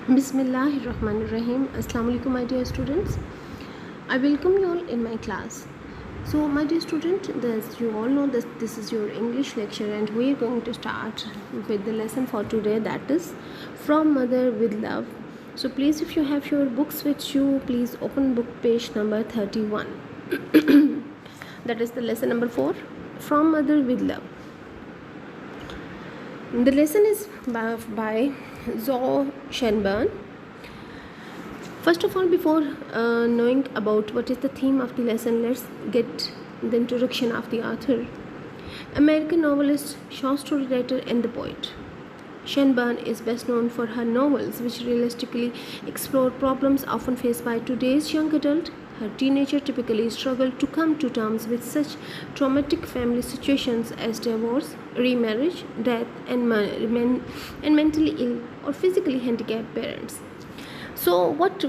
Bismillahirrahmanirrahim. Assalamu alaikum, my dear students. I welcome you all in my class. So, my dear student, as you all know, this is your English lecture, and we are going to start with the lesson for today, that is From Mother with Love. So, please, if you have your books with you, please open book page number 31. That is the lesson number 4, From Mother with Love. The lesson is by Zoe Shenburn. First of all, before knowing about what is the theme of the lesson, let's get the introduction of the author. American novelist, short story writer, and the poet. Shenburn is best known for her novels, which realistically explore problems often faced by today's young adult. Her teenager typically struggle to come to terms with such traumatic family situations as divorce, remarriage, death, and mentally ill or physically handicapped parents. So, what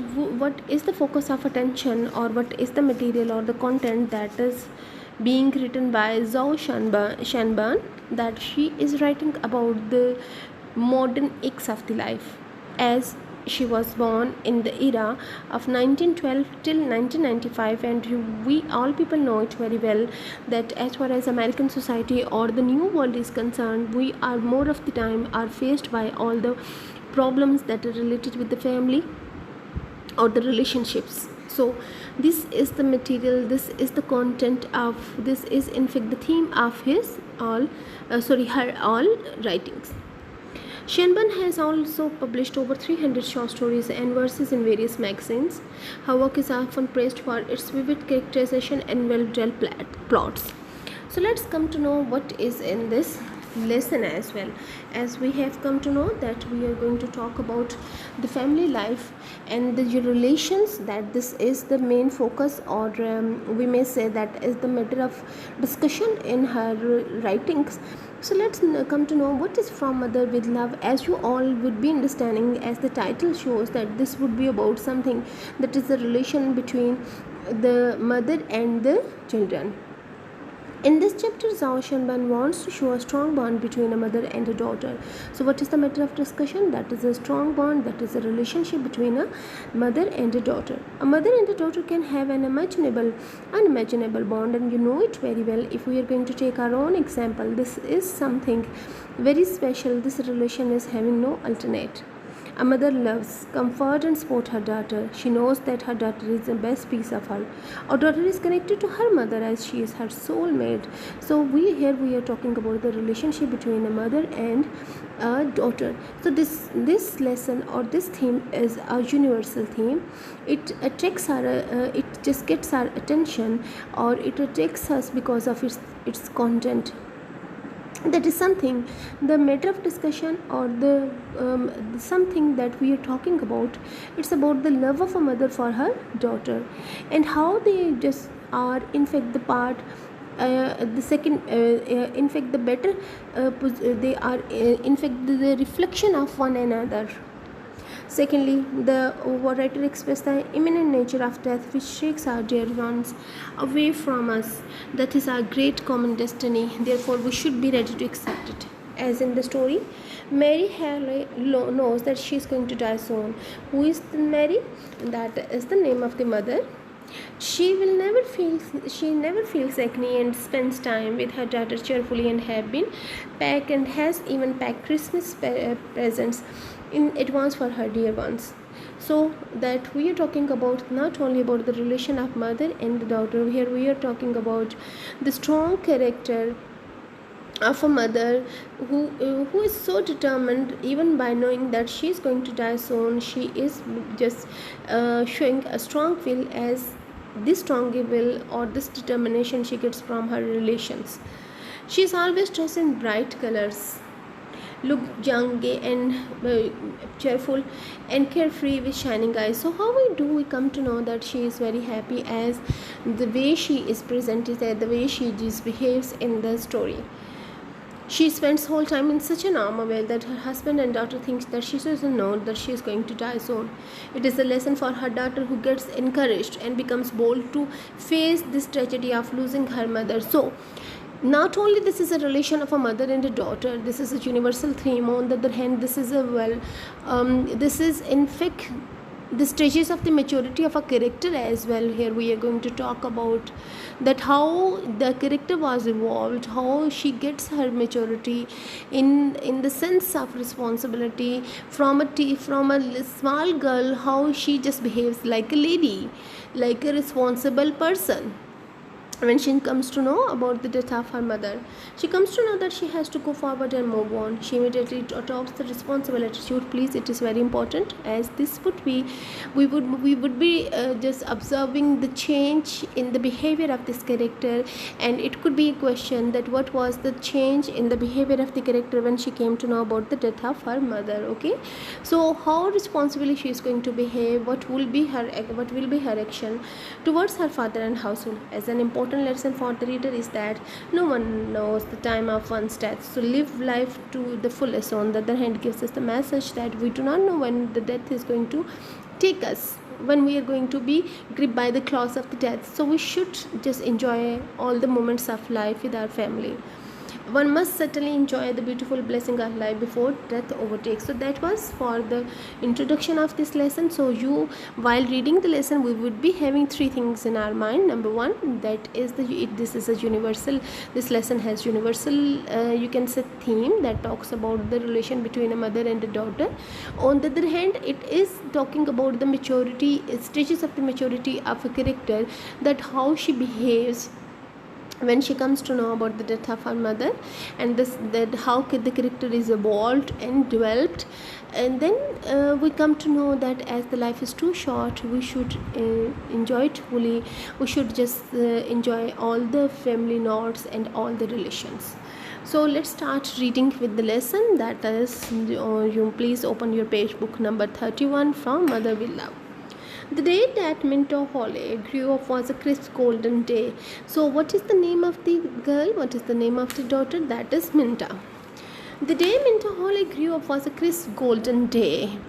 is the focus of attention, or what is the material or the content that is being written by Zoe Shenburn? That she is writing about the modern aches of the life, as she was born in the era of 1912 till 1995, and we all people know it very well that as far as American society or the new world is concerned, we are more of the time are faced by all the problems that are related with the family or the relationships. So this is the material, this is the content of, this is in fact the theme of her all writings. Shenburn has also published over 300 short stories and verses in various magazines. Her work is often praised for its vivid characterization and well-developed plots. So let's come to know what is in this lesson as well. As we have come to know that we are going to talk about the family life and the relations, that this is the main focus, or we may say that is the matter of discussion in her writings. So let's come to know what is From Mother with Love. As you all would be understanding, as the title shows, that this would be about something that is the relation between the mother and the children. In this chapter, Zoe Shenburn wants to show a strong bond between a mother and a daughter. So what is the matter of discussion? That is a strong bond, that is a relationship between a mother and a daughter. A mother and a daughter can have an unimaginable bond, and you know it very well. If we are going to take our own example, this is something very special. This relation is having no alternate. A mother loves, comfort, and support her daughter. She knows that her daughter is the best piece of her. Our daughter is connected to her mother as she is her soulmate. So we are talking about the relationship between a mother and a daughter. So this lesson or this theme is a universal theme. It attracts her. It just gets our attention, or it attracts us because of its content. That is something, the matter of discussion, or the something that we are talking about. It's about the love of a mother for her daughter, and how they just are in fact the part the second in fact the better they are in fact the reflection of one another. Secondly, the writer expressed the imminent nature of death, which shakes our dear ones away from us. That is our great common destiny. Therefore, we should be ready to accept it. As in the story, Mary Harley knows that she is going to die soon. Who is Mary? That is the name of the mother. She never feels acne and spends time with her daughter cheerfully, and has even packed Christmas presents in advance for her dear ones. So that we are talking about not only about the relation of mother and the daughter. Here we are talking about the strong character of a mother who is so determined, even by knowing that she is going to die soon. She is just showing a strong will, as this strong will or this determination she gets from her relations. She is always dressed in bright colors, look young, gay, and cheerful and carefree with shining eyes. So how we come to know that she is very happy, as the way she is presented, the way she just behaves in the story. She spends whole time in such a normal way that her husband and daughter thinks that she doesn't know that she is going to die soon. It is a lesson for her daughter, who gets encouraged and becomes bold to face this tragedy of losing her mother. So Not only this is a relation of a mother and a daughter, this is a universal theme. On the other hand, this is a this is in fact the stages of the maturity of a character as well. Here we are going to talk about that how the character was evolved, how she gets her maturity in the sense of responsibility from from a small girl, how she just behaves like a lady, like a responsible person. When she comes to know about the death of her mother, she comes to know that she has to go forward and move on. She immediately adopts the responsible attitude. Please, it is very important, as this would be, we would be just observing the change in the behavior of this character, and it could be a question that what was the change in the behavior of the character when she came to know about the death of her mother. Okay, so how responsibly she is going to behave, what will be her action towards her father and household. As an important lesson for the reader is that no one knows the time of one's death, so live life to the fullest. On the other hand, gives us the message that we do not know when the death is going to take us, when we are going to be gripped by the claws of the death. So we should just enjoy all the moments of life with our family. One must certainly enjoy the beautiful blessing of life before death overtakes. So that was for the introduction of this lesson. So you, while reading the lesson, we would be having three things in our mind. Number one, that is this is a universal, this lesson has universal you can say theme that talks about the relation between a mother and a daughter. On the other hand, it is talking about the maturity, stages of the maturity of a character, that how she behaves when she comes to know about the death of her mother, and that how the character is evolved and developed. And then we come to know that as the life is too short, we should enjoy it fully. We should just enjoy all the family notes and all the relations. So let's start reading with the lesson. That is, you please open your page book number 31 from Mother Will Love. The day that Minto Hawley grew up was a crisp golden day. So what is the name of the girl? What is the name of the daughter? That is Minta. The day Minto Hawley grew up was a crisp golden day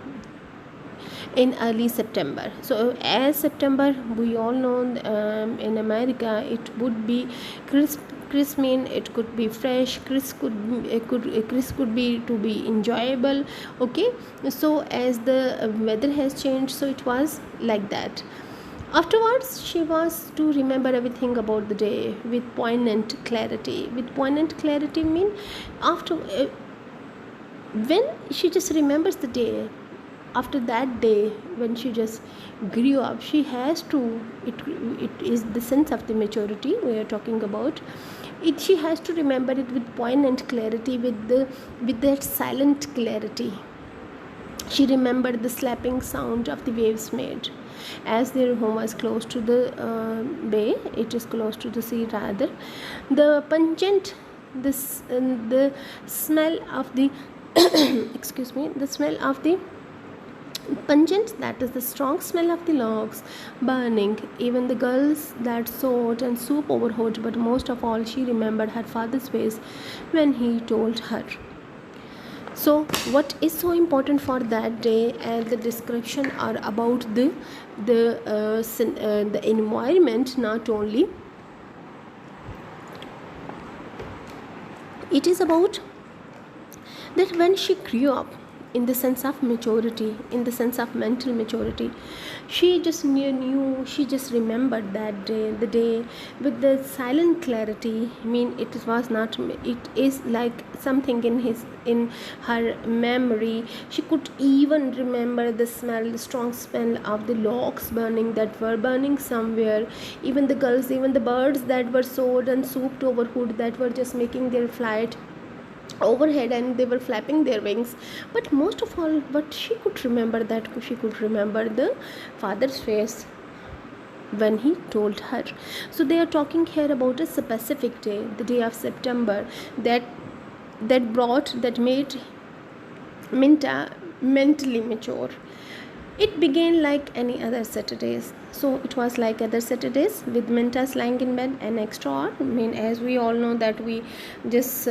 in early September. So as September, we all know in America it would be crisp. Crisp mean it could be fresh. Crisp could be to be enjoyable. Okay, so as the weather has changed, so it was like that. Afterwards, she was to remember everything about the day with poignant clarity. With poignant clarity mean after when she just remembers the day, after that day when she just grew up, she has to, it is the sense of the maturity we are talking about. She has to remember it with poignant clarity, with that silent clarity. She remembered the slapping sound of the waves made, as their home was close to the bay. It is close to the sea rather. The pungent, the smell of the excuse me, the smell of the pungent, that is the strong smell of the logs burning. Even the girls that sewed and soup overheard, but most of all she remembered her father's face when he told her. So what is so important for that day, and the description are about the environment. Not only it is about that when she grew up, in the sense of maturity, in the sense of mental maturity, she just knew, she just remembered that day, the day with the silent clarity. I mean, it was not, it is like something in her memory. She could even remember the smell, the strong smell of the logs burning, that were burning somewhere. Even the girls, even the birds that were sewed and souped overhead, that were just making their flight overhead, and they were flapping their wings. But most of all, what she could remember, that she could remember the father's face when he told her. So they are talking here about a specific day, the day of September, that made Minta mentally mature. It began like any other Saturdays. So it was like other Saturdays, with Minta lying in bed and extra hour. I mean, as we all know that we just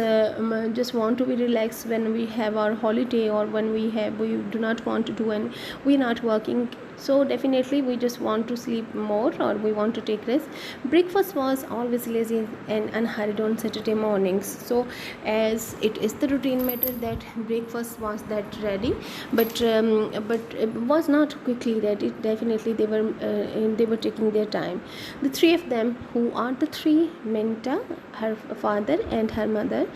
want to be relaxed when we have our holiday, or when we do not want to do, and we're not working So definitely we just want to sleep more, or we want to take rest. Breakfast was always lazy and unhurried on Saturday mornings. So as it is the routine matter that breakfast was that ready, but it was not quickly ready. Definitely they were taking their time. The three of them, who are the three: Minta, her father and her mother,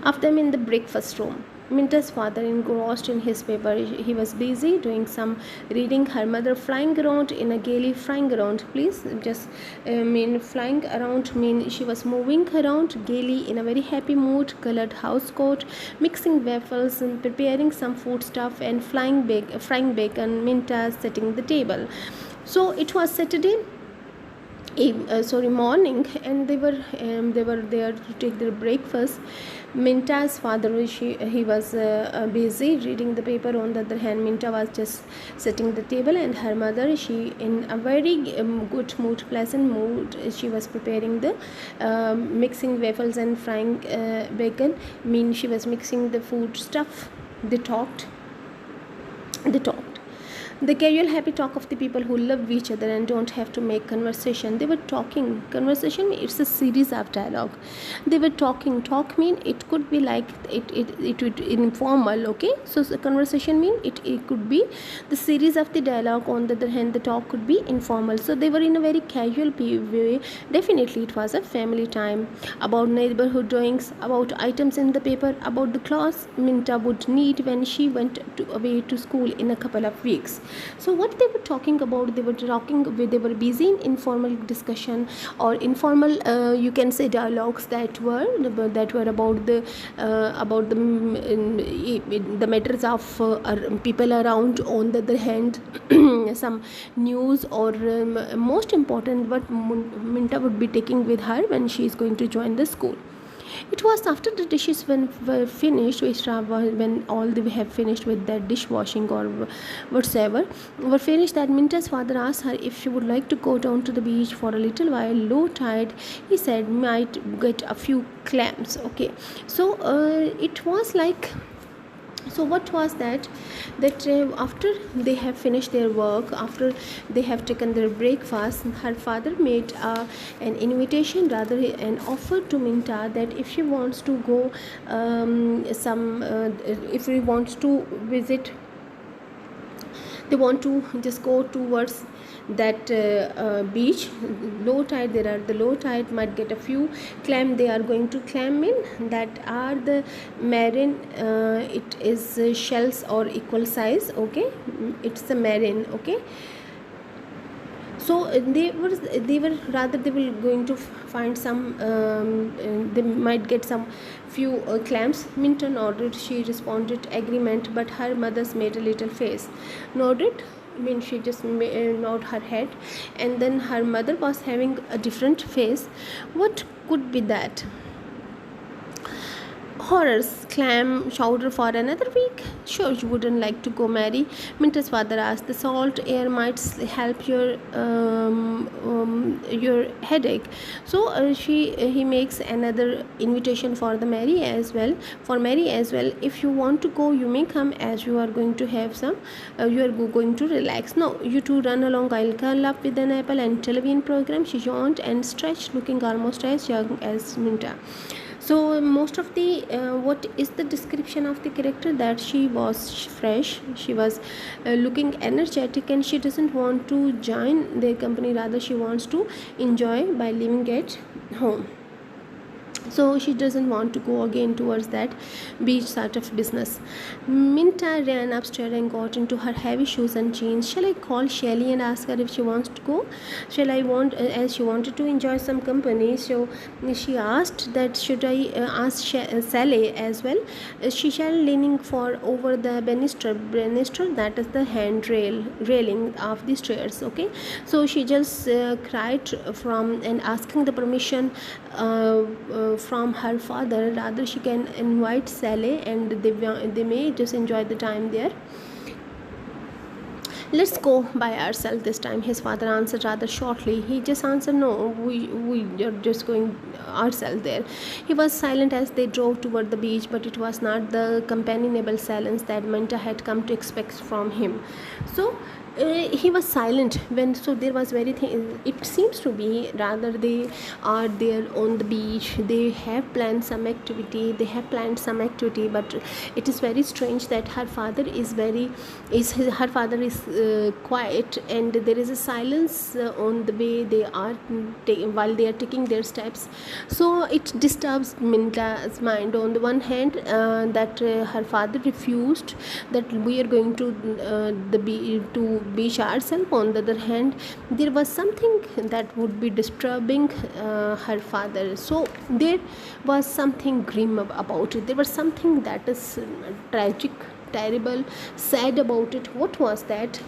of them in the breakfast room. Minta's father engrossed in his paper. He was busy doing some reading. Her mother flying around in a gaily flying around. Please just mean flying around mean she was moving around gaily in a very happy mood. Colored house coat, mixing waffles and preparing some food stuff and frying bacon. Minta setting the table. So it was Saturday morning, and they were there to take their breakfast. Minta's father, he was busy reading the paper. On the other hand, Minta was just setting the table, and her mother, she in a very good mood, pleasant mood, she was preparing the mixing waffles and frying bacon. She was mixing the food stuff. They talked the casual happy talk of the people who love each other and don't have to make conversation. They were talking. Conversation, it's a series of dialogue. They were talking. Talk mean it could be like it would informal, okay? So conversation mean it could be the series of the dialogue. On the other hand, the talk could be informal. So they were in a very casual way. Definitely it was a family time. About neighborhood doings, about items in the paper, about the clothes Minta would need when she went away to school in a couple of weeks. So what they were talking about, they were busy in informal discussion or informal you can say dialogues that were about the matters of people around. On the other hand, some news, or most important, what Minta would be taking with her when she is going to join the school. It was after the dishes were finished, when all they have finished with their dishwashing or whatsoever were finished, that Minta's father asked her if she would like to go down to the beach for a little while. Low tide, he said, might get a few clams. Okay, so it was like, so what was that after they have finished their work, after they have taken their breakfast, her father made an invitation, rather an offer to Minta, that if she wants to go if she wants to visit, they want to just go towards that beach. Low tide, there are the low tide, might get a few clam. They are going to clam in, that are the marine, it is shells or equal size. Okay, it's the marine. Okay, so they were rather they were going to find some they might get some few clams. Minton nodded. She responded agreement, but her mother's made a little face. Nodded, she just nod her head, and then her mother was having a different face. What could be that? Horrors, clam chowder for another week? Sure, you wouldn't like to go, Mary? Minta's father asked. The salt air might help your headache. So he makes another invitation for Mary as well. If you want to go, you may come, as you are going to have some. You are going to relax. No, you two run along. I'll curl up with an apple and television program. She yawned and stretched, looking almost as young as Minta. So most of the what is the description of the character, that she was fresh, she was looking energetic, and she doesn't want to join their company, rather she wants to enjoy by living at home. So she doesn't want to go again towards that beach sort of business. Minta ran upstairs and got into her heavy shoes and jeans. Shall I call Shelly and ask her if she wants to go? As she wanted to enjoy some company, so she asked that should I ask Sally as well. She shall leaning for over the banister, that is the railing of the stairs. Okay, so she just cried from and asking the permission from her father, rather she can invite Sally and they may just enjoy the time there. Let's go by ourselves this time, his father answered rather shortly. He just answered, no, we are just going ourselves there. He was silent as they drove toward the beach, but it was not the companionable silence that Minta had come to expect from him. So He was silent when, so there was very it seems to be rather they are there on the beach, they have planned some activity, but it is very strange that her father is her father is quiet, and there is a silence on the way they are while they are taking their steps. So it disturbs Minta's mind. On the one hand, that her father refused that we are going to to beach ourselves. On the other hand, there was something that would be disturbing her father. So there was something grim about it. There was something that is tragic, terrible, sad about it. What was that?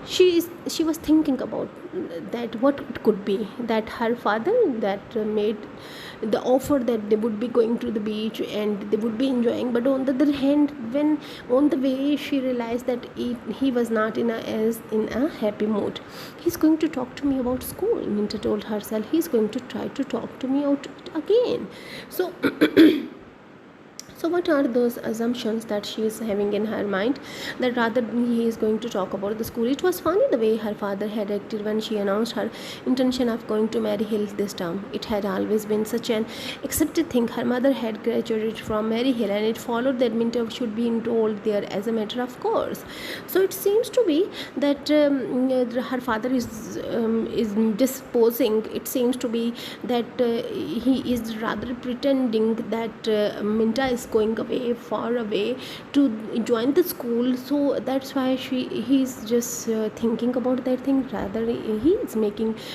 She was thinking about that what it could be, that her father that made the offer that they would be going to the beach and they would be enjoying, but on the other hand, when on the way she realized that he was not as in a happy mood. He's going to talk to me about school, Minta told herself. He's going to try to talk to me out again. So so what are those assumptions that she is having in her mind, that rather he is going to talk about the school? It was funny the way her father had acted when she announced her intention of going to Maryhill this term. It had always been such an accepted thing. Her mother had graduated from Maryhill, and it followed that Minta should be enrolled there as a matter of course. So it seems to be that her father is disposing. It seems to be that he is rather pretending that Minta is going away, far away, to join the school. So that's why he's just thinking about that thing. Rather,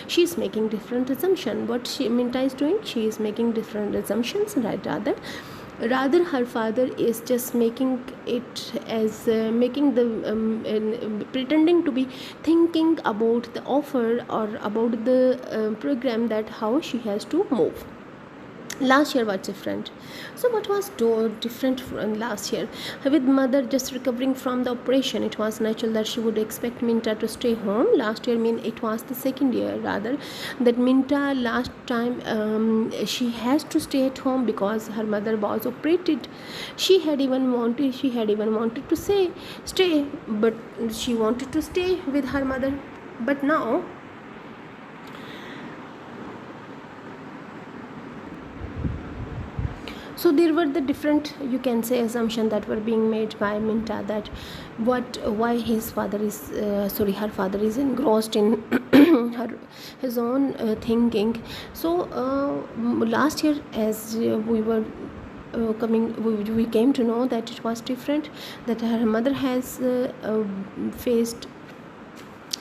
she's making different assumption. What Minta is doing, she is making different assumptions, right? Rather her father is just making it as making the pretending to be thinking about the offer or about the program, that how she has to move. Last year was different. So what was different from last year? With mother just recovering from the operation, it was natural that she would expect Minta to stay home. Last year, it was the second year rather, that Minta last time she has to stay at home because her mother was operated. She had even wanted to stay, but she wanted to stay with her mother. But now, so there were the different, you can say, assumptions that were being made by Minta, that why her father is engrossed in his own thinking. So last year, as we were we came to know that it was different, that her mother has faced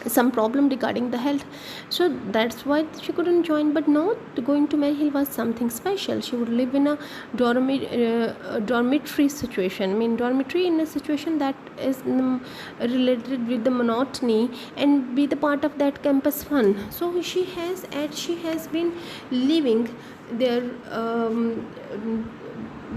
some problem regarding the health, so that's why she couldn't join. But now going to Maryhill was something special. She would live in a dormitory situation. I mean, dormitory in a situation that is related with the monotony and be the part of that campus fun. So she has been living there,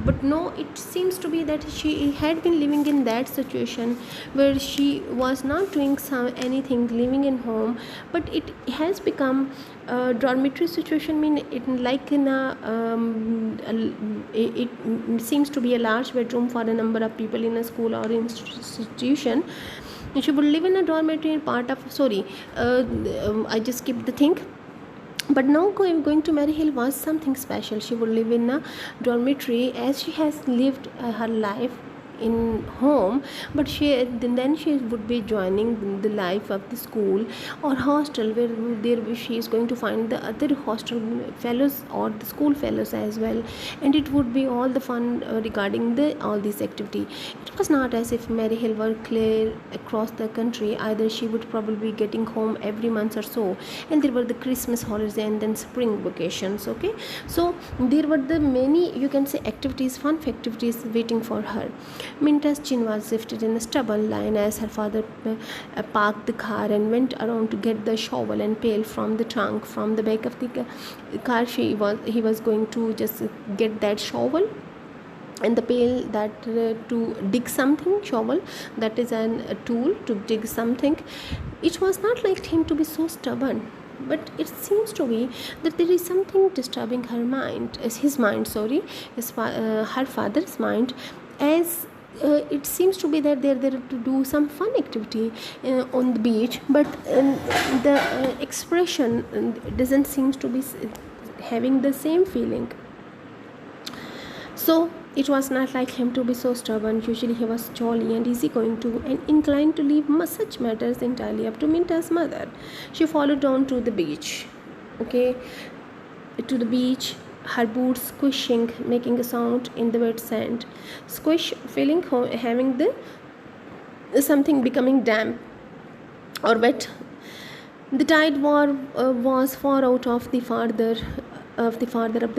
but no, it seems to be that she had been living in that situation where she was not doing anything, living in home, but it has become a dormitory situation. I mean, it like in it seems to be a large bedroom for a number of people in a school or institution. She would live in a dormitory part of I just skipped the thing. But now going to Maryhill was something special. She would live in a dormitory as she has lived her life in home, but then she would be joining the life of the school or hostel, where she is going to find the other hostel fellows or the school fellows as well, and it would be all the fun regarding all this activity. It was not as if Maryhill were clear across the country either. She would probably be getting home every month or so, and there were the Christmas holidays and then spring vacations. Okay, so there were the many, you can say, fun activities waiting for her. Minta's chin was lifted in a stubborn line as her father parked the car and went around to get the shovel and pail from the trunk. From the back of the car, he was going to just get that shovel and the pail, that to dig something. Shovel, that is a tool to dig something. It was not like him to be so stubborn, but it seems to be that there is something disturbing her father's mind, as it seems to be that they're there to do some fun activity on the beach, but the expression doesn't seem to be having the same feeling. So it was not like him to be so stubborn. Usually he was jolly and easygoing too, and inclined to leave such matters entirely up to Minta's mother. She followed on to the beach. Okay, to the beach, her boots squishing, making a sound in the wet sand. Squish, feeling having the something becoming damp or wet. The tide was far out of the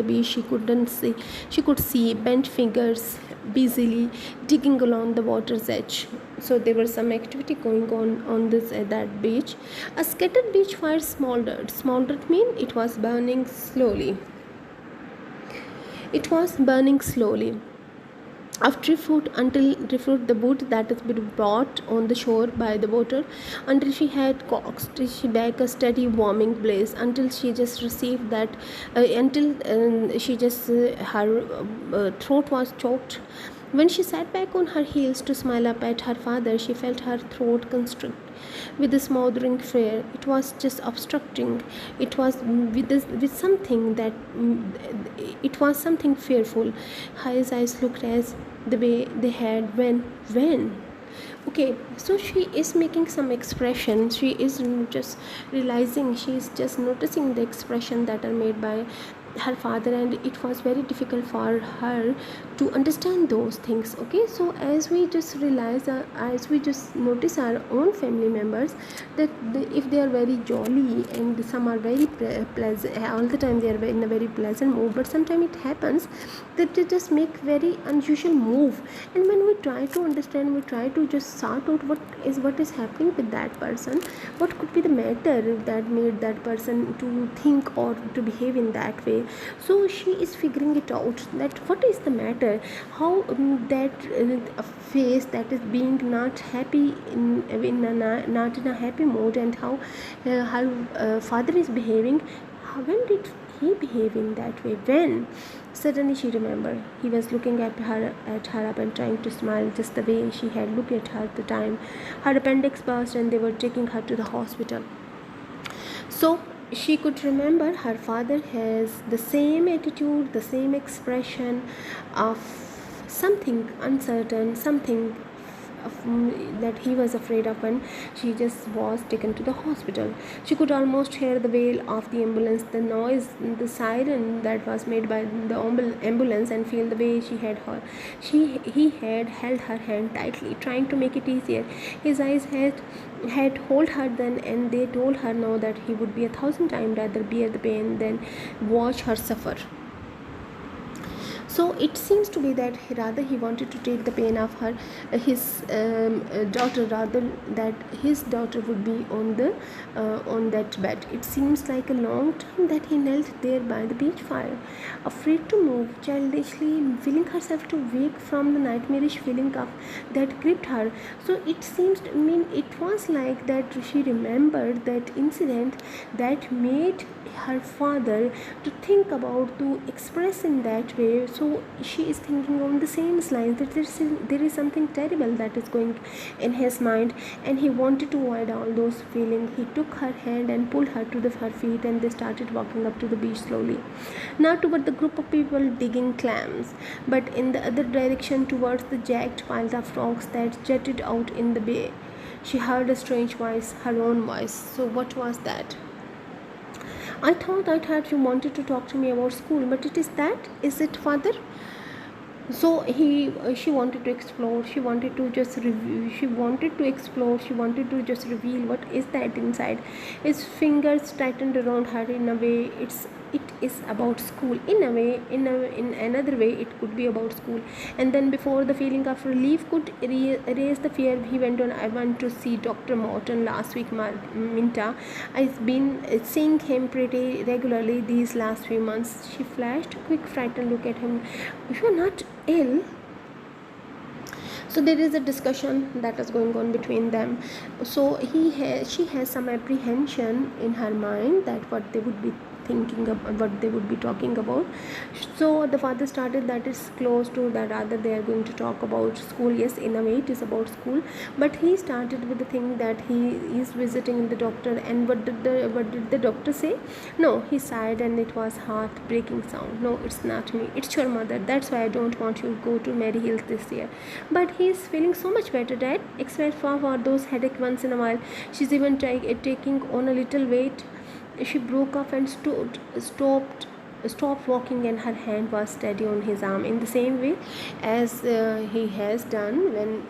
beach. She couldn't see. She could see bent fingers busily digging along the water's edge. So there was some activity going on this at that beach. A scattered beach fire smoldered. Smoldered mean it was burning slowly. It was burning slowly. Of driftwood until driftwood, the wood that has been brought on the shore by the water, until she had coaxed she back a steady warming blaze, until she just received that until she just her throat was choked. When she sat back on her heels to smile up at her father, she felt her throat constrict with a smothering fear. It was just obstructing. It was with something that it was something fearful. His eyes looked as the way they had when. Okay, so she is making some expression. She is just realizing. She is just noticing the expression that are made by her father, and it was very difficult for her to understand those things. Okay, so as we just realize as we just notice our own family members, that if they are very jolly and some are very pleasant all the time, they are in a very pleasant mood, but sometimes it happens that they just make very unusual move, and when we try to understand, we try to just sort out what is happening with that person, what could be the matter that made that person to think or to behave in that way. So she is figuring it out, that what is the matter, how that face that is being not happy not in a happy mood, and how her father is behaving. When did he behave in that way? When? Suddenly she remembered he was looking at her up and trying to smile just the way she had looked at her at the time her appendix burst and they were taking her to the hospital. So she could remember her father has the same attitude, the same expression of something uncertain, something that he was afraid of when she just was taken to the hospital. She could almost hear the wail of the ambulance, the noise, the siren that was made by the ambulance, and feel the way he had held her hand tightly, trying to make it easier. His eyes had hold her then, and they told her now that he would be 1,000 times rather bear the pain than watch her suffer. So it seems to be that he wanted to take the pain of his daughter, rather that his daughter would be on that bed. It seems like a long time that he knelt there by the beach fire, afraid to move, childishly willing herself to wake from the nightmarish feeling of that gripped her. So it seems to mean it was like that she remembered that incident that made her father to think about, to express in that way. So she is thinking on the same lines, that there is something terrible that is going in his mind, and he wanted to avoid all those feelings. He took her hand and pulled her to her feet, and they started walking up to the beach slowly, not toward the group of people digging clams, but in the other direction, towards the jagged piles of rocks that jutted out in the bay. She heard a strange voice, her own voice. So what was that? I thought you wanted to talk to me about school, but it is that? Is it, father? So she wanted to explore. She wanted to just review. She wanted to explore. She wanted to just reveal what is that inside. His fingers tightened around her in a way. It is about school. In a way, in another way, it could be about school. And then, before the feeling of relief could erase the fear, he went on. I went to see Dr. Morton last week, Minta. I've been seeing him pretty regularly these last few months. She flashed a quick, frightened look at him. You are not ill? So there is a discussion that is going on between them. So she has some apprehension in her mind that what they would be thinking of what they would be talking about. So the father started that it's close to that, rather they are going to talk about school. Yes, in a way it is about school, but he started with the thing that he is visiting the doctor. And what did the doctor say? No, he sighed, and it was heartbreaking sound. No, it's not me, it's your mother. That's why I don't want you to go to Mary Hills this year. But he is feeling so much better, Dad, except for those headache once in a while. She's even taking on a little weight. She broke off and stopped walking, and her hand was steady on his arm in the same way as he has done when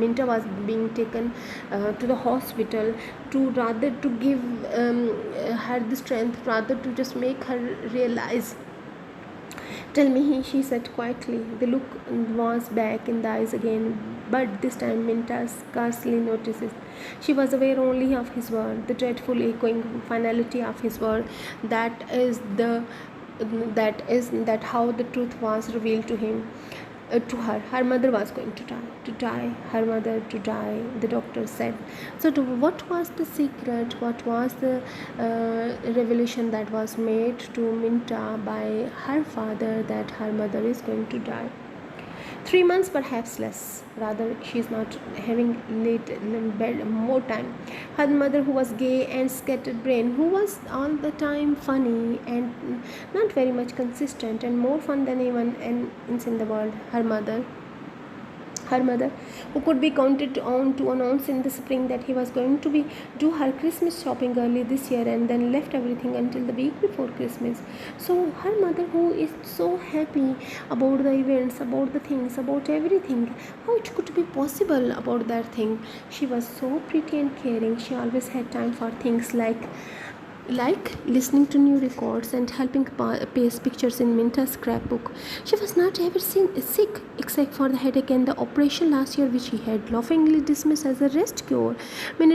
Minta was being taken to the hospital, to rather to give her the strength, rather to just make her realize. Tell me, she said quietly. The look was back in the eyes again, but this time Minta scarcely notices. She was aware only of his word, the dreadful echoing finality of his word. That how the truth was revealed to him. To her, her mother was going to die, her mother to die, the doctor said. So what was the secret, what was the revelation that was made to Minta by her father, that her mother is going to die? 3 months, perhaps less. Rather, she is not having more time. Her mother, who was gay and scattered brain, who was all the time funny and not very much consistent, and more fun than anyone else in the world. Her mother, who could be counted on to announce in the spring that he was going to do her Christmas shopping early this year, and then left everything until the week before Christmas. So her mother, who is so happy about the events, about the things, about everything, how it could be possible about that thing? She was so pretty and caring. She always had time for things like listening to new records and helping paste pictures in Minta's scrapbook. She was not ever seen sick except for the headache and the operation last year, which he had laughingly dismissed as a rest cure. All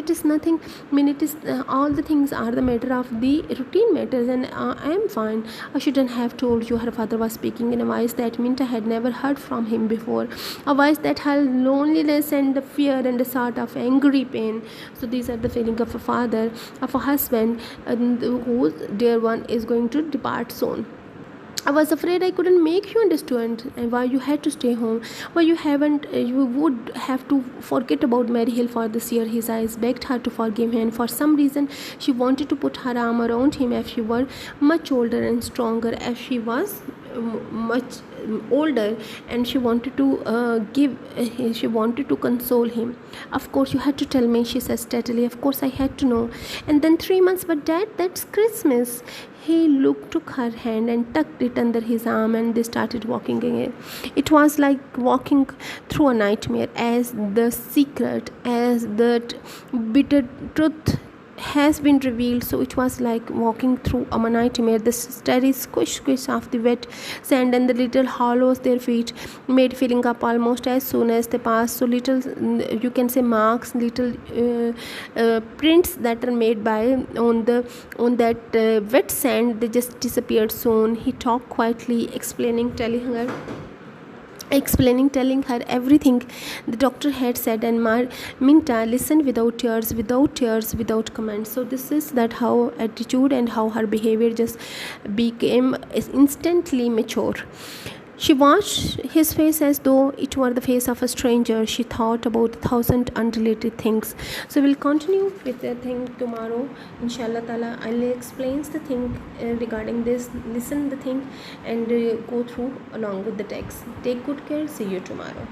the things are the matter of the routine matters, and I am fine. I shouldn't have told you. Her father was speaking in a voice that Minta had never heard from him before, a voice that held loneliness and the fear and a sort of angry pain. So these are the feeling of a father, of a husband, whose dear one is going to depart soon. I was afraid I couldn't make you understand why you had to stay home, why you would have to forget about Mary Hill for this year. His eyes begged her to forgive him, and for some reason she wanted to put her arm around him as she were much older and stronger, as she was much older, and she wanted to console him. Of course you had to tell me, she said steadily. Of course I had to know. And then 3 months, but Dad, that's Christmas. He took her hand and tucked it under his arm, and they started walking again. It was like walking through a nightmare, as the secret, as the bitter truth has been revealed. So it was like walking through a nightmare. The steady squish of the wet sand and the little hollows their feet made filling up almost as soon as they passed. So little, you can say, marks, little prints that are made by on that wet sand, they just disappeared soon. He talked quietly, telling her everything the doctor had said, and Minta listened without tears, without comment. So this is that how attitude and how her behavior just became instantly mature. She watched his face as though it were the face of a stranger. She thought about 1,000 unrelated things. So we'll continue with the thing tomorrow. Inshallah Ta'ala, I'll explain the thing regarding this. Listen the thing and go through along with the text. Take good care. See you tomorrow.